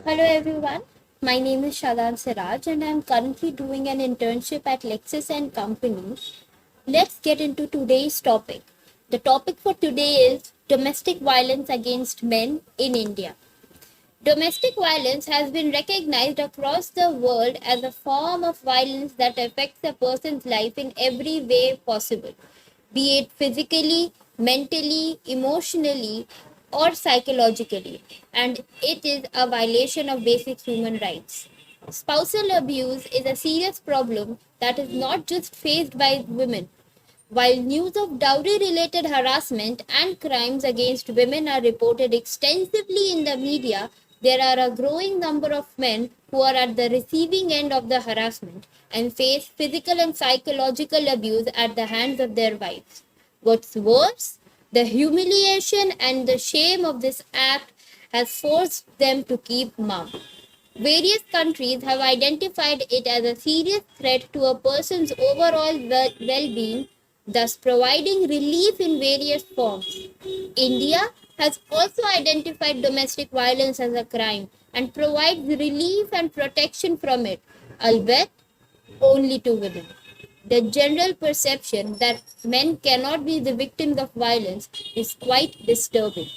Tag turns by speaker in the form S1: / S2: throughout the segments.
S1: Hello everyone, my name is Shadan Siraj and I am currently doing an internship at Lexus and Company. Let's get into today's topic. The topic for today is domestic violence against men in India. Domestic violence has been recognized across the world as a form of violence that affects a person's life in every way possible, be it physically, mentally, emotionally, or psychologically, and it is a violation of basic human rights. Spousal abuse is a serious problem that is not just faced by women. While news of dowry related harassment and crimes against women are reported extensively in the media, there are a growing number of men who are at the receiving end of the harassment and face physical and psychological abuse at the hands of their wives. What's worse, the humiliation and the shame of this act has forced them to keep mum. Various countries have identified it as a serious threat to a person's overall well being, thus providing relief in various forms. India has also identified domestic violence as a crime and provides relief and protection from it, albeit only to women. The general perception that men cannot be the victims of violence is quite disturbing.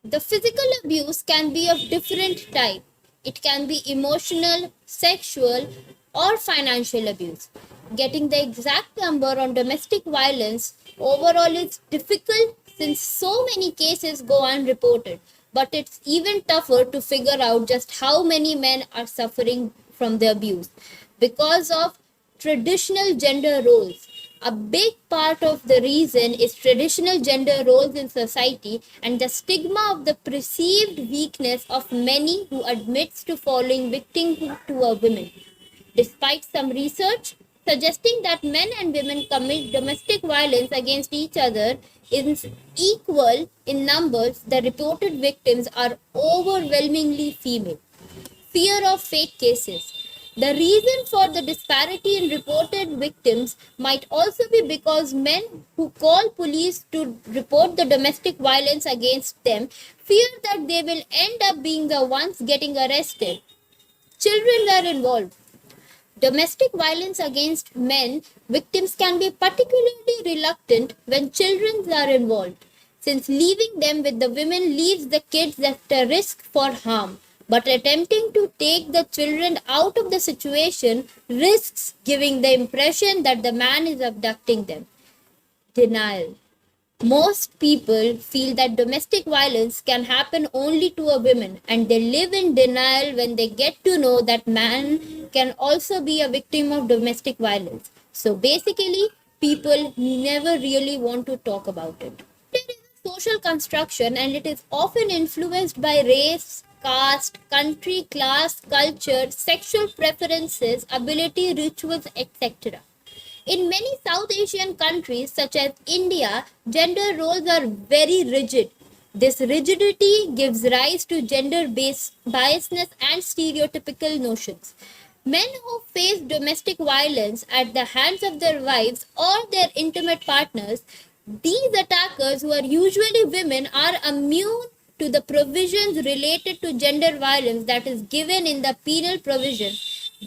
S1: The physical abuse can be of different type. It can be emotional, sexual, or financial abuse. Getting the exact number on domestic violence overall is difficult since so many cases go unreported. But it's even tougher to figure out just how many men are suffering from the abuse because of traditional gender roles. A big part of the reason is traditional gender roles in society and the stigma of the perceived weakness of many who admits to falling victim to a woman. Despite some research suggesting that men and women commit domestic violence against each other is equal in numbers, the reported victims are overwhelmingly female. Fear of fake cases. The reason for the disparity in reported victims might also be because men who call police to report the domestic violence against them fear that they will end up being the ones getting arrested. Children are involved. Domestic violence against men victims can be particularly reluctant when children are involved, since leaving them with the women leaves the kids at a risk for harm. But attempting to take the children out of the situation risks giving the impression that the man is abducting them. Denial. Most people feel that domestic violence can happen only to a woman and they live in denial when they get to know that man can also be a victim of domestic violence. So basically, people never really want to talk about it. There is a social construction and it is often influenced by race, caste, country, class, culture, sexual preferences, ability, rituals, etc. In many South Asian countries, such as India, gender roles are very rigid. This rigidity gives rise to gender based biasness and stereotypical notions. Men who face domestic violence at the hands of their wives or their intimate partners, these attackers, who are usually women, are immune to the provisions related to gender violence that is given in the penal provision,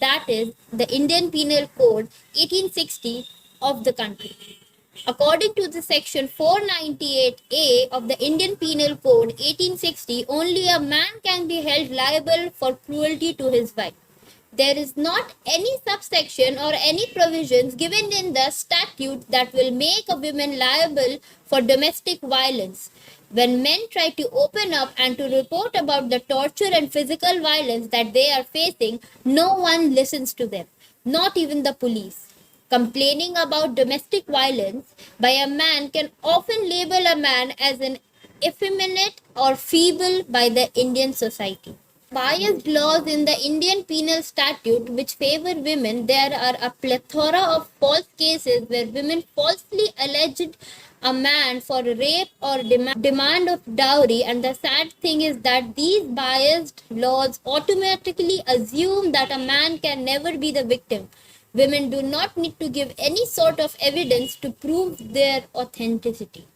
S1: that is the Indian Penal Code 1860 of the country. According to the section 498A of the Indian Penal Code 1860, only a man can be held liable for cruelty to his wife. There is not any subsection or any provisions given in the statute that will make a woman liable for domestic violence. When men try to open up and to report about the torture and physical violence that they are facing, no one listens to them, not even the police. Complaining about domestic violence by a man can often label a man as an effeminate or feeble by the Indian society. Biased laws in the Indian penal statute which favor women, there are a plethora of false cases where women falsely alleged a man for rape or demand of dowry, and the sad thing is that these biased laws automatically assume that a man can never be the victim. Women do not need to give any sort of evidence to prove their authenticity.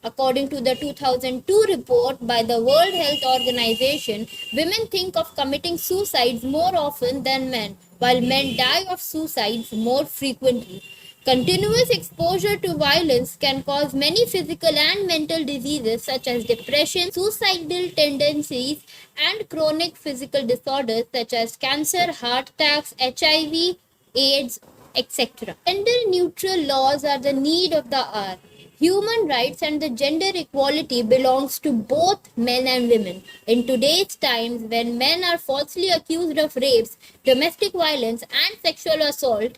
S1: According to the 2002 report by the World Health Organization, women think of committing suicides more often than men, while men die of suicides more frequently. Continuous exposure to violence can cause many physical and mental diseases such as depression, suicidal tendencies, and chronic physical disorders such as cancer, heart attacks, HIV, AIDS, etc. Gender neutral laws are the need of the hour. Human rights and the gender equality belongs to both men and women. In today's times, when men are falsely accused of rapes, domestic violence, and sexual assault,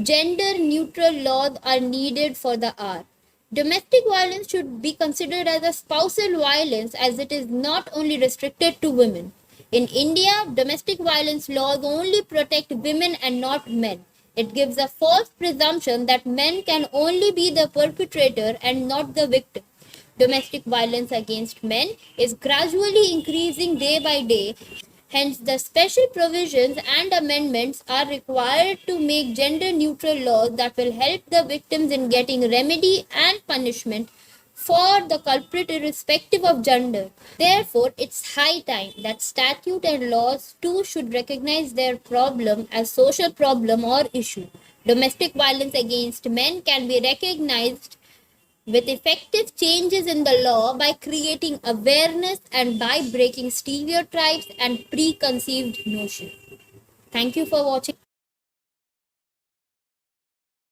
S1: gender neutral laws are needed for the hour. Domestic violence should be considered as a spousal violence as it is not only restricted to women. In India, domestic violence laws only protect women and not men. It gives a false presumption that men can only be the perpetrator and not the victim. Domestic violence against men is gradually increasing day by day. Hence, the special provisions and amendments are required to make gender neutral laws that will help the victims in getting remedy and punishment for the culprit irrespective of gender. Therefore, it's high time that statute and laws too should recognize their problem as social problem or issue. Domestic violence against men can be recognized with effective changes in the law by creating awareness and by breaking stereotypes and preconceived notions. Thank you for watching.